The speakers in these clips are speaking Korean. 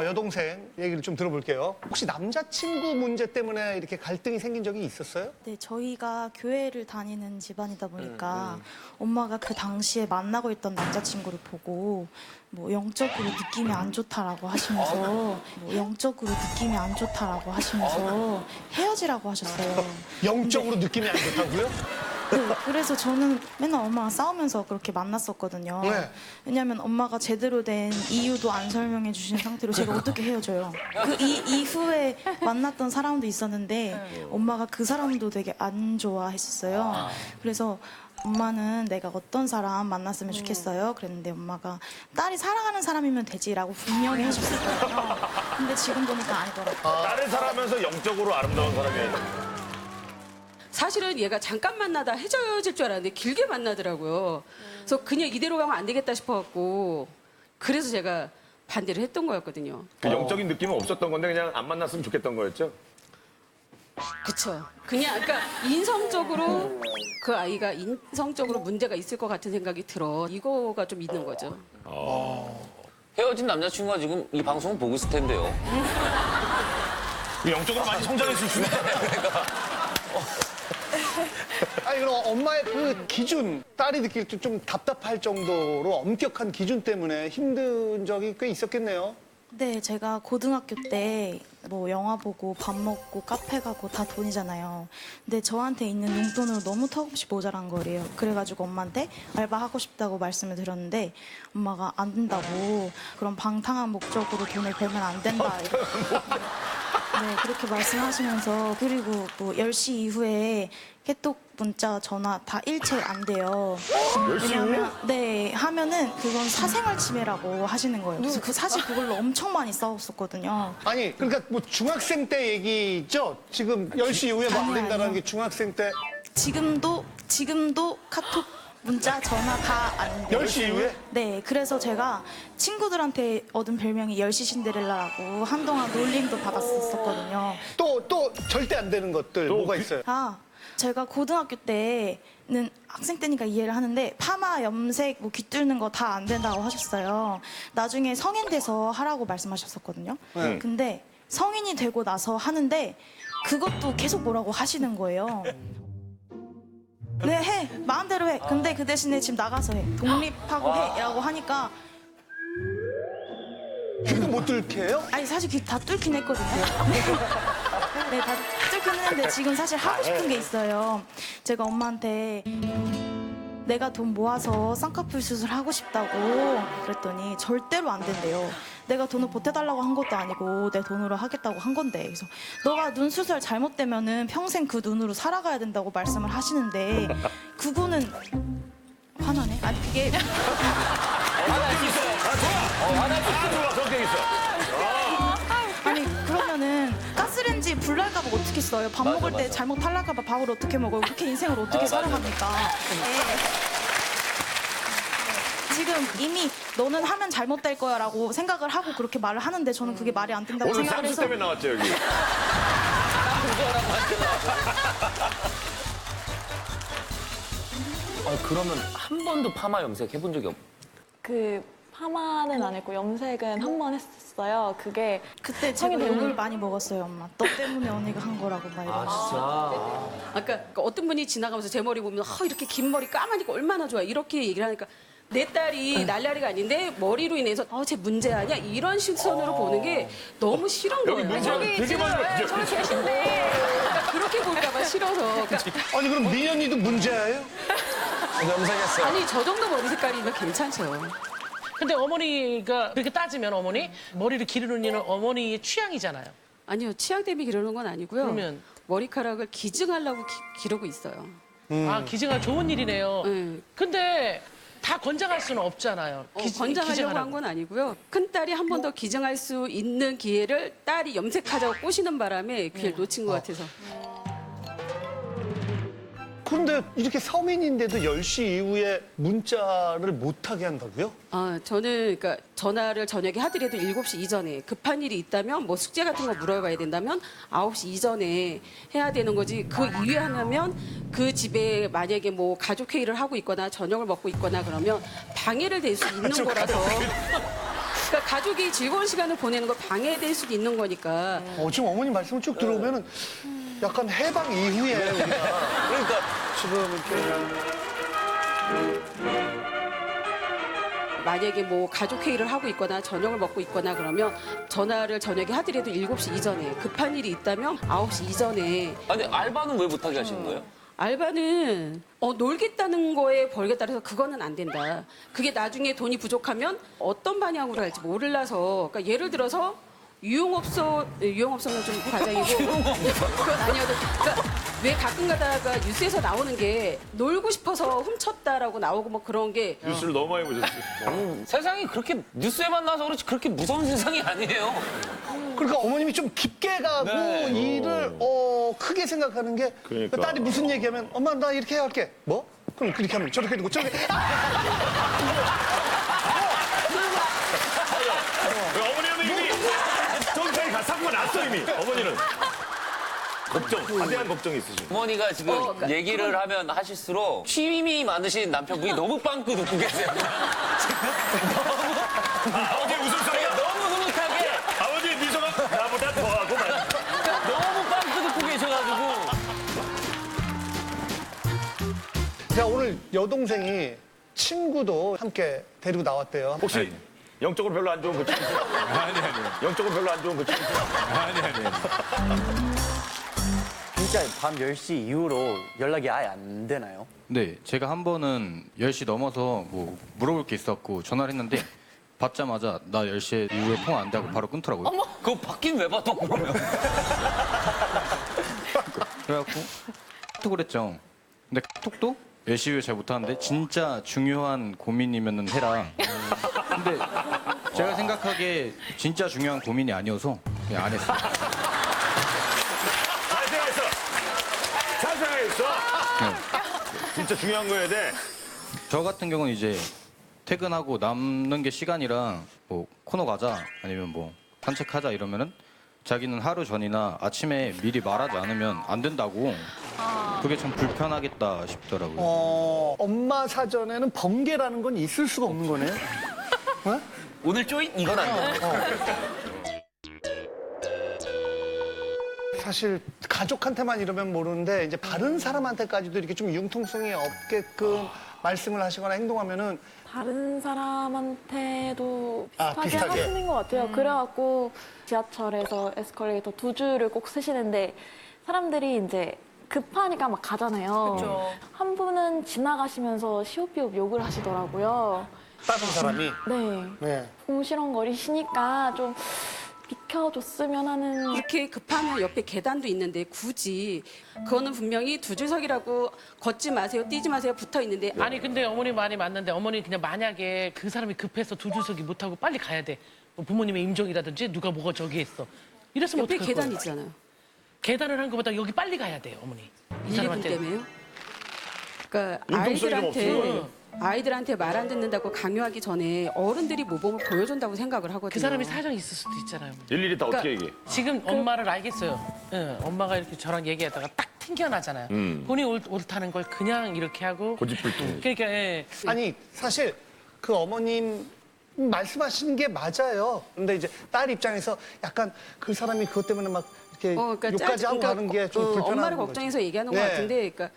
여동생 얘기를 좀 들어볼게요. 혹시 남자친구 문제 때문에 이렇게 갈등이 생긴 적이 있었어요? 네, 저희가 교회를 다니는 집안이다 보니까 엄마가 그 당시에 만나고 있던 남자친구를 보고 뭐 영적으로 느낌이 안 좋다라고 하시면서 헤어지라고 하셨어요. 영적으로 느낌이 안 좋다고요? 네, 그래서 저는 맨날 엄마랑 싸우면서 그렇게 만났었거든요. 네. 왜냐면 엄마가 제대로 된 이유도 안 설명해 주신 상태로 제가 어떻게 헤어져요. 그 이후에 만났던 사람도 있었는데 엄마가 그 사람도 되게 안 좋아했었어요. 그래서 엄마는 내가 어떤 사람 만났으면 좋겠어요? 그랬는데 엄마가 딸이 사랑하는 사람이면 되지라고 분명히 하셨었거든요. 근데 지금 보니까 아니더라고요. 다른 사람에서 영적으로 아름다운 사람이에요. 사실은 얘가 잠깐 만나다 헤어질 줄 알았는데 길게 만나더라고요. 그래서 그냥 이대로 가면 안 되겠다 싶어갖고 그래서 제가 반대를 했던 거였거든요. 그 영적인 느낌은 없었던 건데 그냥 안 만났으면 좋겠던 거였죠? 그쵸. 그냥 그러니까 인성적으로 그 아이가 인성적으로 문제가 있을 것 같은 생각이 들어. 이거가 좀 있는 거죠. 헤어진 남자친구가 지금 이 방송을 보고 있을 텐데요. 영적으로 많이 성장했을 수도 있어요. 아니 그럼 엄마의 그 기준, 딸이 느낄 때 좀 답답할 정도로 엄격한 기준 때문에 힘든 적이 꽤 있었겠네요. 네, 제가 고등학교 때 뭐 영화 보고 밥 먹고 카페 가고 다 돈이잖아요. 근데 저한테 있는 용돈으로 너무 턱없이 모자란 거래요. 그래가지고 엄마한테 알바하고 싶다고 말씀을 드렸는데 엄마가 안 된다고 그런 방탕한 목적으로 돈을 벌면 안 된다. 네, 그렇게 말씀하시면서 그리고 뭐 10시 이후에 깨톡 문자 전화 다 일체 안 돼요. 왜냐면 네 하면은 그건 사생활 침해라고 하시는 거예요. 그래서 사실 그걸로 엄청 많이 싸웠었거든요. 아니 그러니까 뭐 중학생 때 얘기죠? 지금 10시 이후에 뭐 안 아니요, 된다는 아니요. 게 중학생 때 지금도 카톡 문자 전화 다 안 돼요. 10시 이후에? 네, 그래서 제가 친구들한테 얻은 별명이 10시 신데렐라라고 한동안 놀림도 받았었거든요. 또 절대 안 되는 것들 뭐가 있어요? 제가 고등학교 때는 학생 때니까 이해를 하는데 파마, 염색, 뭐 귀 뚫는 거 다 안 된다고 하셨어요. 나중에 성인 돼서 하라고 말씀하셨었거든요. 네. 근데 성인이 되고 나서 하는데 그것도 계속 뭐라고 하시는 거예요. 네, 해. 마음대로 해. 근데 그 대신에 지금 나가서 해. 독립하고 해. 라고 하니까 귀도 못 뚫게 해요? 아니 사실 귀 다 뚫긴 했거든요. 네, 다 뚫긴 했는데 지금 사실 하고 싶은 게 있어요. 제가 엄마한테 내가 돈 모아서 쌍꺼풀 수술하고 싶다고 그랬더니 절대로 안 된대요. 내가 돈을 보태달라고 한 것도 아니고 내 돈으로 하겠다고 한 건데 그래서 너가 눈 수술 잘못되면은 평생 그 눈으로 살아가야 된다고 말씀을 하시는데 그거는 화나네? 아니 그게 좋아, 성격 있어. 아니 그러면은 가스레인지 불 날까 봐 어떻게 써요? 밥 먹을 때 잘못 탈날까 봐 밥을 어떻게 먹어요? 그렇게 인생을 어떻게 살아갑니까? 네. 지금 이미 너는 하면 잘못될 거야라고 생각을 하고 그렇게 말을 하는데 저는 그게 말이 안 된다고 오늘 생각을 쌍수 해서 때문에 나왔죠, 여기. 그러면 한 번도 파마 염색 해본 적이 그 파마는 안 했고 염색은 한 번 했었어요. 그게 그때 제가 성인 되는- 욕을 많이 먹었어요, 엄마. 너 때문에 언니가 한 거라고 막 이러면서. 아까 어떤 분이 지나가면서 제 머리 보면 이렇게 긴 머리 까마니까 얼마나 좋아 이렇게 얘기를 하니까 내 딸이 날라리가 아닌데 머리로 인해서 쟤 문제 아니야 이런 시선으로 보는 게 너무 싫은 여기 거예요. 문제가 되게 많이 많죠. 저기 계신데 그러니까 그렇게 볼까봐 싫어서. 그러니까 아니 그럼 민현이도 문제예요? 염색했어요. 아니 저 정도 머리 색깔이면 괜찮죠. 근데 어머니가 그렇게 따지면 어머니 머리를 기르는 일은 어머니의 취향이잖아요. 아니요 취향 때문에 기르는 건 아니고요. 그러면? 머리카락을 기증하려고 기르고 있어요. 아 기증할 좋은 일이네요. 네. 근데 다 권장할 수는 없잖아요. 권장하려고 기증하라고. 한 건 아니고요. 큰 딸이 한 번 더 기증할 수 있는 기회를 딸이 염색하자고 꼬시는 바람에 기회를 놓친 것 같아서. 그런데 이렇게 서민인데도 10시 이후에 문자를 못하게 한다고요? 저는 그러니까 전화를 저녁에 하더라도 7시 이전에 급한 일이 있다면 뭐 숙제 같은 거 물어봐야 된다면 9시 이전에 해야 되는 거지. 그 이후에 하면 그 집에 만약에 뭐 가족 회의를 하고 있거나 저녁을 먹고 있거나 그러면 방해를 될 수 있는 거라서. 그러니까 가족이 즐거운 시간을 보내는 걸 방해될 수도 있는 거니까. 지금 어머님 말씀을 쭉 들어보면은 약간 해방 이후에 우리가 그러니까 지금 이렇게 만약에 뭐 가족 회의를 하고 있거나 저녁을 먹고 있거나 그러면 전화를 저녁에 하더라도 7시 이전에 급한 일이 있다면 9시 이전에 아니 알바는 왜 못하게 하시는 거예요? 알바는 놀겠다는 거에 벌겠다 해서 그거는 안 된다. 그게 나중에 돈이 부족하면 어떤 방향으로 할지 몰라서 그러니까 예를 들어서 유흥업소는 좀 과장이고 그건 아니어도 그러니까 왜 가끔 가다가 뉴스에서 나오는 게 놀고 싶어서 훔쳤다라고 나오고 뭐 그런 게 뉴스를 너무 많이 보셨어요. 세상이 그렇게 뉴스에만 나서 그렇지 그렇게 무서운 세상이 아니에요. 그러니까 어머님이 좀 깊게 가고 네. 일을 크게 생각하는 게 그러니까. 딸이 무슨 얘기하면 엄마 나 이렇게 할게. 뭐? 그럼 그렇게 하면 저렇게 되고 저렇게 어머니는 이미 정상이 사고가 났어 이미. 어머니는 걱정, 거대한 걱정이 있으신. 어머니가 지금 그러니까 얘기를 하면 하실수록 취미 많으신 남편분이 너무 빵긋 웃고 계세요. 아버지 웃음소리가 너무 흐뭇하게 아버지 미소가 나보다 더하고 많아. 너무 빵긋 웃고 계셔가지고. 자 오늘 여동생이 친구도 함께 데리고 나왔대요. 혹시 영적으로 별로 안 좋은 그 친구? 아니요. 영적으로 별로 안 좋은 그 친구? 아니요. 진짜 밤 10시 이후로 연락이 아예 안 되나요? 네, 제가 한 번은 10시 넘어서 뭐 물어볼 게 있었고 전화를 했는데 받자마자 나 10시 이후에 통화 안 되고 바로 끊더라고요. 그거 받긴 왜 받아 그러면? 그래갖고 카톡을 했죠. 근데 카톡도 10시 이후에 잘 못하는데 진짜 중요한 고민이면은 해라. 근데 제가 생각하기에 진짜 중요한 고민이 아니어서 그냥 안 했어요. 잘 생각했어. 잘 생각했어. 네. 진짜 중요한 거여야 돼. 저 같은 경우는 이제 퇴근하고 남는 게 시간이라 뭐 코너 가자 아니면 뭐 산책하자 이러면은 자기는 하루 전이나 아침에 미리 말하지 않으면 안 된다고. 그게 참 불편하겠다 싶더라고요. 엄마 사전에는 번개라는 건 있을 수가 없는 거네. 오늘 조인 이건 안 돼. 사실 가족한테만 이러면 모르는데 이제 다른 사람한테까지도 이렇게 좀 융통성이 없게끔 말씀을 하시거나 행동하면은 다른 사람한테도 비슷하게, 비슷하게. 하시는 것 같아요. 그래갖고 지하철에서 에스컬레이터 2줄을 꼭 쓰시는데 사람들이 이제 급하니까 막 가잖아요. 한 분은 지나가시면서 시옷비옷 욕을 하시더라고요. 다른 사람이 네. 네. 궁시렁거리시니까 좀 비켜줬으면 하는. 그렇게 급하면 옆에 계단도 있는데 굳이 그거는 분명히 두 줄석이라고 걷지 마세요, 뛰지 마세요 붙어 있는데 아니 근데 어머니 말이 맞는데 어머니 그냥 만약에 그 사람이 급해서 두 줄서기 못하고 빨리 가야 돼. 뭐 부모님의 임종이라든지 누가 뭐가 저기 했어. 이랬으면 옆에 어떡할 계단 거예요? 있잖아요. 계단을 한 것보다 여기 빨리 가야 돼요, 어머니. 이 1, 2분 사람한테. 때문에요. 그러니까 융통성이 좀 없어요. 아이들한테 말 안 듣는다고 강요하기 전에 어른들이 모범을 보여준다고 생각을 하거든요. 그 사람이 사정이 있을 수도 있잖아요. 일일이 다 어떻게 얘기해? 지금 엄마를 알겠어요. 예, 엄마가 이렇게 저랑 얘기하다가 딱 튕겨나잖아요. 본인이 옳다는 걸 그냥 이렇게 하고. 고집불통. 그러니까 예. 아니 사실 그 어머님 말씀하시는 게 맞아요. 근데 이제 딸 입장에서 약간 그 사람이 그것 때문에 막 이렇게 욕까지 하고 가는 게 좀 불편한 엄마를 거죠. 걱정해서 얘기하는 것 네. 같은데 그러니까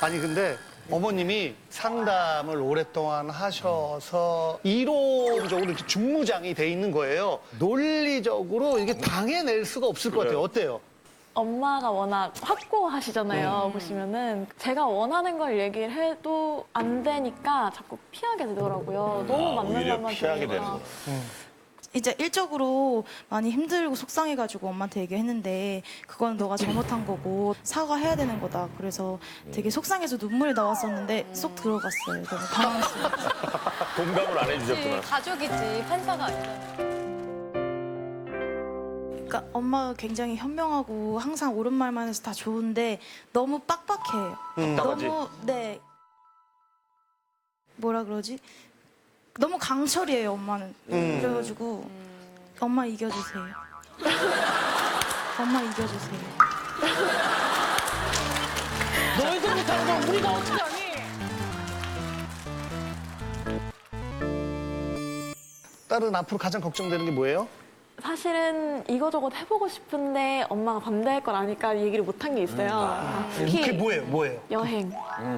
아니 근데 어머님이 상담을 오랫동안 하셔서 이론적으로 이렇게 중무장이 돼 있는 거예요. 논리적으로 이게 당해낼 수가 없을 것 같아요. 어때요? 엄마가 워낙 확고하시잖아요. 보시면은 제가 원하는 걸 얘기를 해도 안 되니까 자꾸 피하게 되더라고요. 너무 맞는 오히려 말만 피하게 되는 들으니까. 거야. 이제 일적으로 많이 힘들고 속상해가지고 엄마한테 얘기했는데 그건 너가 잘못한 거고 사과해야 되는 거다. 그래서 되게 속상해서 눈물이 나왔었는데 쏙 들어갔어요. 너무 당황했어요. 공감을 안 해주셨구나. 가족이지 판사가 아니잖아. 그러니까 엄마가 굉장히 현명하고 항상 옳은 말만 해서 다 좋은데 너무 빡빡해요. 답답하지? 너무 네 뭐라 그러지? 너무 강철이에요 엄마는. 그래가지고 엄마 이겨주세요. 엄마 이겨주세요. 너희들 못하는 거 우리가 어떻게 하니? 딸은 앞으로 가장 걱정되는 게 뭐예요? 사실은 이거저것 해보고 싶은데 엄마가 반대할 걸 아니까 얘기를 못한 게 있어요. 그게 특히 뭐예요? 여행.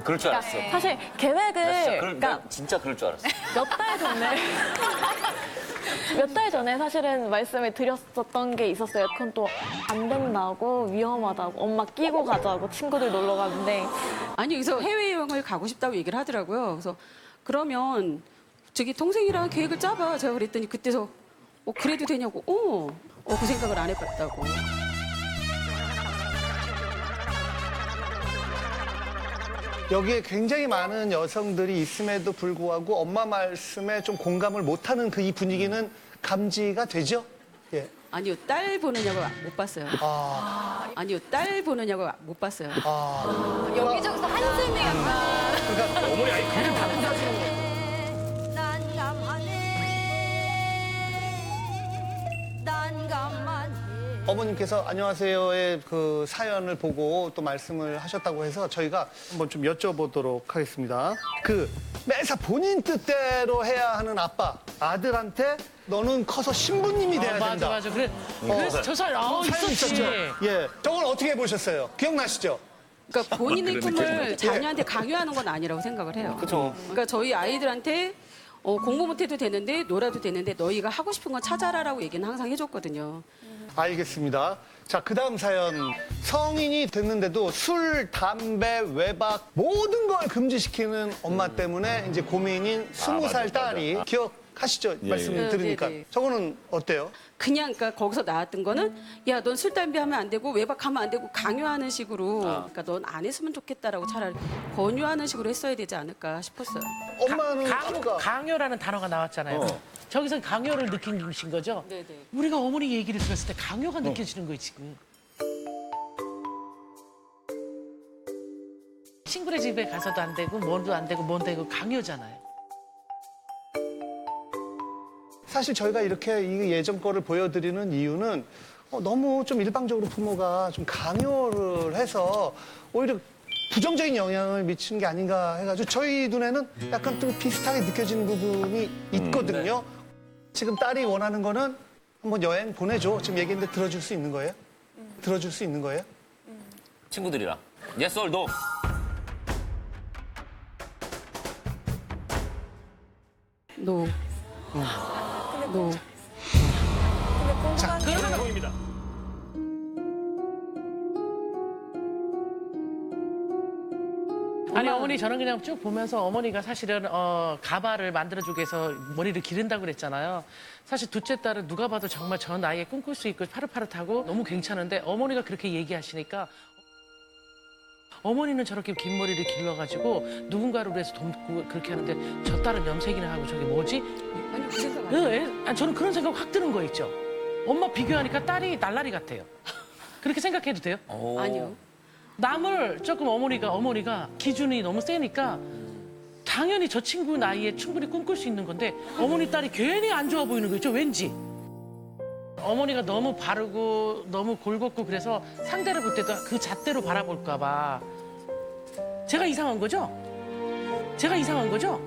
그럴 줄 알았어. 그러니까 사실 계획을 그러니까 진짜 그럴 줄 알았어. 몇 달 전에 몇 달 전에 사실은 말씀을 드렸었던 게 있었어요. 그건 또 안 된다고 위험하다고 엄마 끼고 가자고 친구들 놀러 가는데 아니 그래서 해외여행을 가고 싶다고 얘기를 하더라고요. 그래서 그러면 저기 동생이랑 계획을 짜봐. 제가 그랬더니 그때서 그래도 되냐고. 그 생각을 안 해봤다고. 여기에 굉장히 많은 여성들이 있음에도 불구하고 엄마 말씀에 좀 공감을 못하는 그 이 분위기는 감지가 되죠? 예. 아니요, 딸 보느냐고 못 봤어요. 아니요, 딸 보느냐고 못 봤어요. 여기저기서 한숨이 약간. 어머니 아니 그냥 다 어머님께서 안녕하세요의 그 사연을 보고 또 말씀을 하셨다고 해서 저희가 한번 좀 여쭤보도록 하겠습니다. 그 매사 본인 뜻대로 해야 하는 아빠, 아들한테 너는 커서 신부님이 돼야 된다. 맞아. 그래서 저 사연 사연 있었지. 있었죠? 예. 저걸 어떻게 보셨어요? 기억나시죠? 그러니까 본인의 꿈을 자녀한테 강요하는 건 아니라고 생각을 해요. 그렇죠. 그러니까 저희 아이들한테 공부 못해도 되는데 놀아도 되는데 너희가 하고 싶은 건 찾아라라고 얘기는 항상 해줬거든요. 알겠습니다. 자, 그 다음 사연. 성인이 됐는데도 술, 담배, 외박 모든 걸 금지시키는 엄마 때문에 이제 고민인 20살 딸이 기억하시죠? 말씀 예. 들으니까. 네. 저거는 어때요? 그냥 그러니까 거기서 나왔던 거는 야, 넌 술, 담배 하면 안 되고 외박하면 안 되고 강요하는 식으로 그러니까 넌 안 했으면 좋겠다라고 차라리 권유하는 식으로 했어야 되지 않을까 싶었어요. 엄마는 아까 강요라는 단어가 나왔잖아요. 저기서 강요를 느끼신 거죠? 네네. 우리가 어머니 얘기를 들었을 때 강요가 느껴지는 거예요, 지금. 친구네 집에 가서도 안 되고, 뭔도 안 되고, 뭔도 되고, 강요잖아요. 사실 저희가 이렇게 이 예전 거를 보여드리는 이유는 너무 좀 일방적으로 부모가 좀 강요를 해서 오히려 부정적인 영향을 미치는 게 아닌가 해가지고 저희 눈에는 약간 좀 비슷하게 느껴지는 부분이 있거든요. 지금 딸이 원하는 거는 한번 여행 보내줘. 지금 얘기했는데 들어줄 수 있는 거예요? 들어줄 수 있는 거예요? 친구들이랑. Yes or no? 노. 노. 자, 성입니다. 아니 어머니 저는 그냥 쭉 보면서 어머니가 사실은 가발을 만들어주기 위해서 머리를 기른다고 그랬잖아요. 사실 둘째 딸은 누가 봐도 정말 저 나이에 꿈꿀 수 있고 파릇파릇하고 너무 괜찮은데 어머니가 그렇게 얘기하시니까 어머니는 저렇게 긴 머리를 길러가지고 누군가를 위해서 돕고 그렇게 하는데 저 딸은 염색이나 하고 저게 뭐지? 아니 그 생각 안 해요. 아니, 저는 그런 생각 확 드는 거 있죠. 엄마 비교하니까 딸이 날라리 같아요. 그렇게 생각해도 돼요? 아니요. 남을 조금 어머니가 기준이 너무 세니까 당연히 저 친구 나이에 충분히 꿈꿀 수 있는 건데 어머니 딸이 괜히 안 좋아 보이는 거 있죠, 왠지. 어머니가 너무 바르고 너무 골겋고 그래서 상대를 볼 때도 그 잣대로 바라볼까 봐. 제가 이상한 거죠? 제가 이상한 거죠?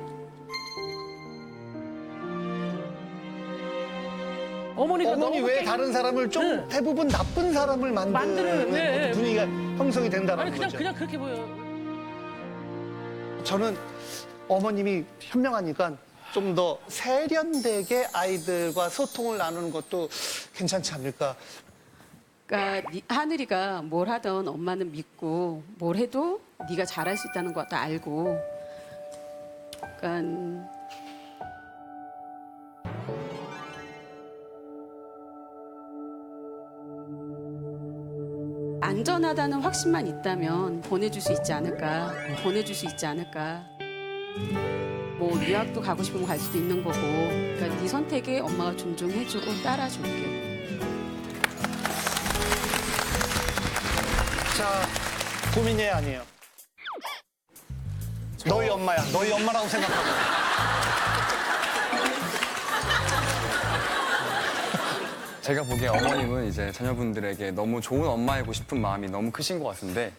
어머니가 어머니 너무 왜 다른 사람을 좀 네. 대부분 나쁜 사람을 만드는 네. 어떤 분위기가 형성이 된다는 아니 거죠. 그냥 그렇게 보여요. 저는 어머님이 현명하니까 좀 더 세련되게 아이들과 소통을 나누는 것도 괜찮지 않을까. 그러니까 하늘이가 뭘 하든 엄마는 믿고 뭘 해도 네가 잘할 수 있다는 것도 알고. 그러니까 안전하다는 확신만 있다면 보내줄 수 있지 않을까. 보내줄 수 있지 않을까. 뭐 유학도 가고 싶으면 갈 수도 있는 거고. 그러니까 네 선택에 엄마가 존중해주고 따라줄게. 자, 고민이 아니에요. 너희 엄마야. 너희 엄마라고 생각하고. 제가 보기에 어머님은 이제 자녀분들에게 너무 좋은 엄마이고 싶은 마음이 너무 크신 것 같은데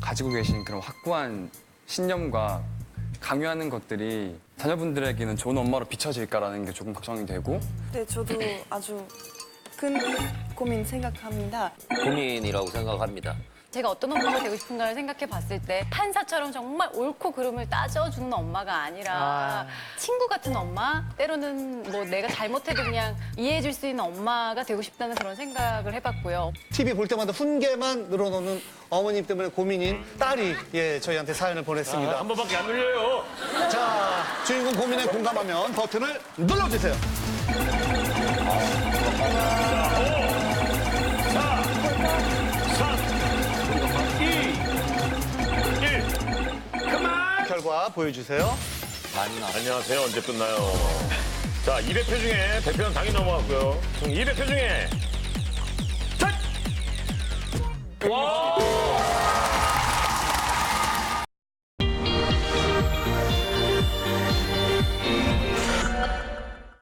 가지고 계신 그런 확고한 신념과 강요하는 것들이 자녀분들에게는 좋은 엄마로 비춰질까라는 게 조금 걱정이 되고 네, 저도 아주 큰 고민 생각합니다. 고민이라고 생각합니다. 제가 어떤 엄마가 되고 싶은가를 생각해 봤을 때 판사처럼 정말 옳고 그름을 따져주는 엄마가 아니라 친구 같은 엄마, 때로는 뭐 내가 잘못해도 그냥 이해해 줄 수 있는 엄마가 되고 싶다는 그런 생각을 해봤고요. TV 볼 때마다 훈계만 늘어놓는 어머님 때문에 고민인 딸이 저희한테 사연을 보냈습니다. 한 번밖에 안 눌려요. 자, 주인공 고민에 공감하면 버튼을 눌러주세요. 1. 결과 보여주세요. 많이 나. 안녕하세요. 언제 끝나요? 자, 200표 중에 대표는 당연히 넘어갔고요. 총 200표 중에 첫! 와!